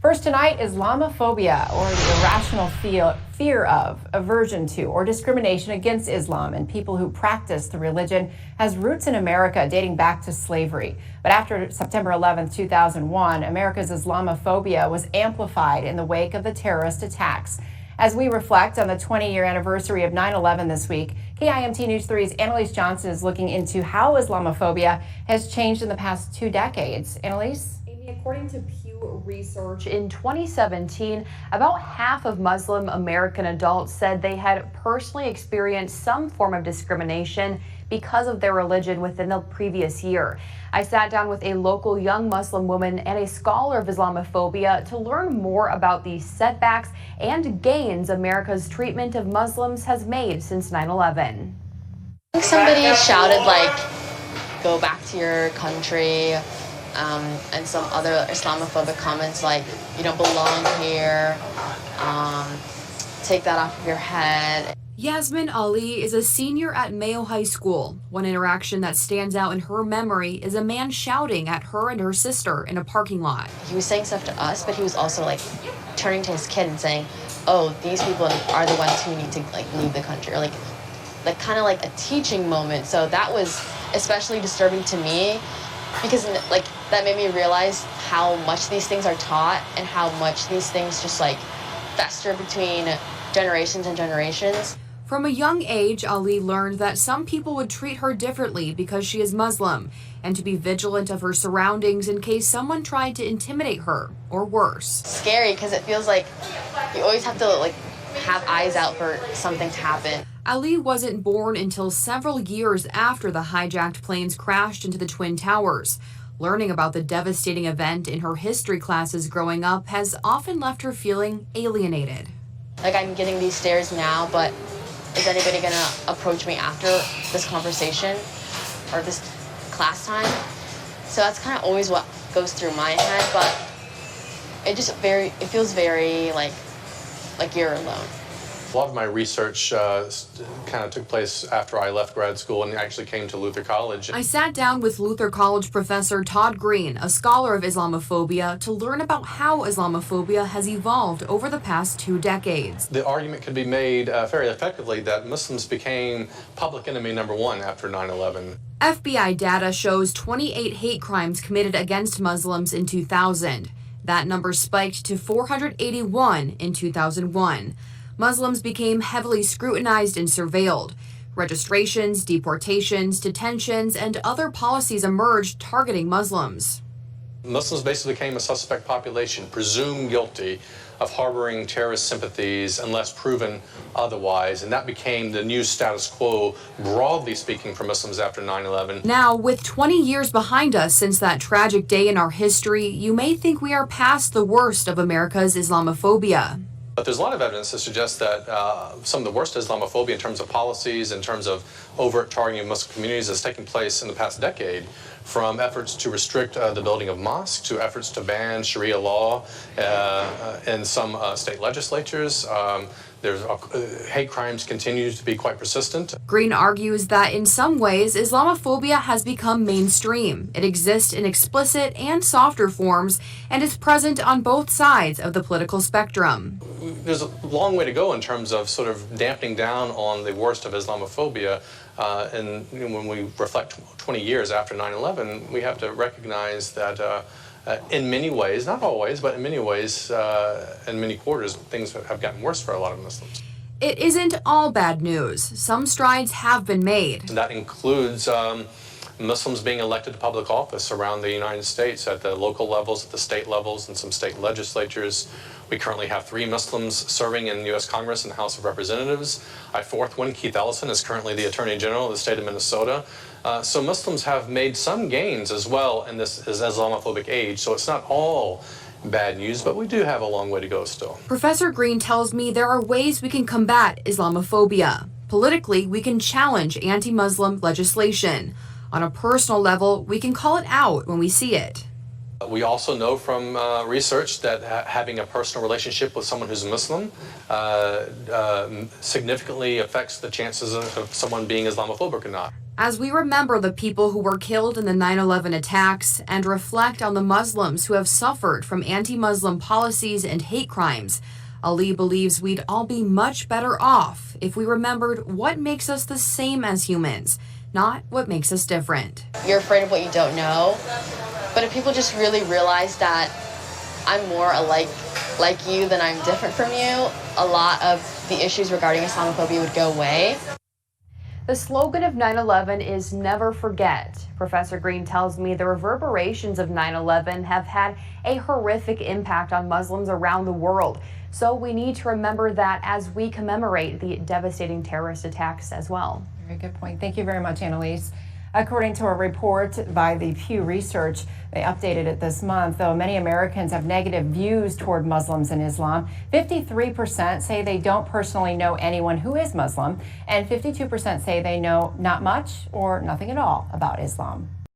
First tonight, Islamophobia, or the irrational fear of, aversion to, or discrimination against Islam and people who practice the religion, has roots in America dating back to slavery. But after September 11, 2001, America's Islamophobia was amplified in the wake of the terrorist attacks. As we reflect on the 20-year anniversary of 9/11 this week, KIMT News 3's Annalise Johnson is looking into how Islamophobia has changed in the past 2 decades. Annalise? According to Pew Research, in 2017, about half of Muslim American adults said they had personally experienced some form of discrimination because of their religion within the previous year. I sat down with a local young Muslim woman and a scholar of Islamophobia to learn more about the setbacks and gains America's treatment of Muslims has made since 9/11. I think somebody shouted, like, go back to your country. And some other Islamophobic comments like, you don't belong here, take that off of your head. Yasmin Ali is a senior at Mayo High School. One interaction that stands out in her memory is a man shouting at her and her sister in a parking lot. He was saying stuff to us, but he was also like turning to his kid and saying, oh, these people are the ones who need to like leave the country, or like kind of like a teaching moment. So that was especially disturbing to me, because like that made me realize how much these things are taught and how much these things just like fester between generations and generations. From a young age, Ali learned that some people would treat her differently because she is Muslim, and to be vigilant of her surroundings in case someone tried to intimidate her, or worse. Scary, because it feels like you always have to like have eyes out for something to happen. Ali wasn't born until several years after the hijacked planes crashed into the Twin Towers. Learning about the devastating event in her history classes growing up has often left her feeling alienated. Like, I'm getting these stares now, but is anybody gonna approach me after this conversation or this class time? So that's kind of always what goes through my head, but it feels very like you're alone. A lot of my research kind of took place after I left grad school and actually came to Luther College. I sat down with Luther College professor Todd Green, a scholar of Islamophobia, to learn about how Islamophobia has evolved over the past 2 decades. The argument could be made very effectively that Muslims became public enemy number 1 after 9/11. FBI data shows 28 hate crimes committed against Muslims in 2000. That number spiked to 481 in 2001. Muslims became heavily scrutinized and surveilled. Registrations, deportations, detentions, and other policies emerged targeting Muslims. Muslims basically became a suspect population, presumed guilty of harboring terrorist sympathies unless proven otherwise, and that became the new status quo, broadly speaking, for Muslims after 9/11. Now, with 20 years behind us since that tragic day in our history, you may think we are past the worst of America's Islamophobia. But there's a lot of evidence to suggest that some of the worst Islamophobia in terms of policies, in terms of overt targeting of Muslim communities, has taken place in the past decade, from efforts to restrict the building of mosques to efforts to ban Sharia law in some state legislatures. Hate crimes continue to be quite persistent. Green argues that in some ways, Islamophobia has become mainstream. It exists in explicit and softer forms and is present on both sides of the political spectrum. There's a long way to go in terms of sort of dampening down on the worst of Islamophobia. And when we reflect 20 years after 9/11, we have to recognize that in many ways, not always, but in many ways, in many quarters, things have gotten worse for a lot of Muslims. It isn't all bad news. Some strides have been made. And that includes Muslims being elected to public office around the United States at the local levels, at the state levels, and some state legislatures. We currently have 3 Muslims serving in the U.S. Congress and the House of Representatives. Our 4th one, Keith Ellison, is currently the Attorney General of the state of Minnesota. So Muslims have made some gains as well in this Islamophobic age. So it's not all bad news, but we do have a long way to go still. Professor Green tells me there are ways we can combat Islamophobia. Politically, we can challenge anti-Muslim legislation. On a personal level, we can call it out when we see it. We also know from research that having a personal relationship with someone who's Muslim significantly affects the chances of someone being Islamophobic or not. As we remember the people who were killed in the 9/11 attacks and reflect on the Muslims who have suffered from anti-Muslim policies and hate crimes, Ali believes we'd all be much better off if we remembered what makes us the same as humans, not what makes us different. You're afraid of what you don't know, but if people just really realize that I'm more alike like you than I'm different from you, a lot of the issues regarding Islamophobia would go away. The slogan of 9/11 is never forget. Professor Green tells me the reverberations of 9/11 have had a horrific impact on Muslims around the world. So we need to remember that as we commemorate the devastating terrorist attacks as well. Very good point. Thank you very much, Annalise. According to a report by the Pew Research, they updated it this month, though many Americans have negative views toward Muslims and Islam. 53% say they don't personally know anyone who is Muslim, and 52% say they know not much or nothing at all about Islam.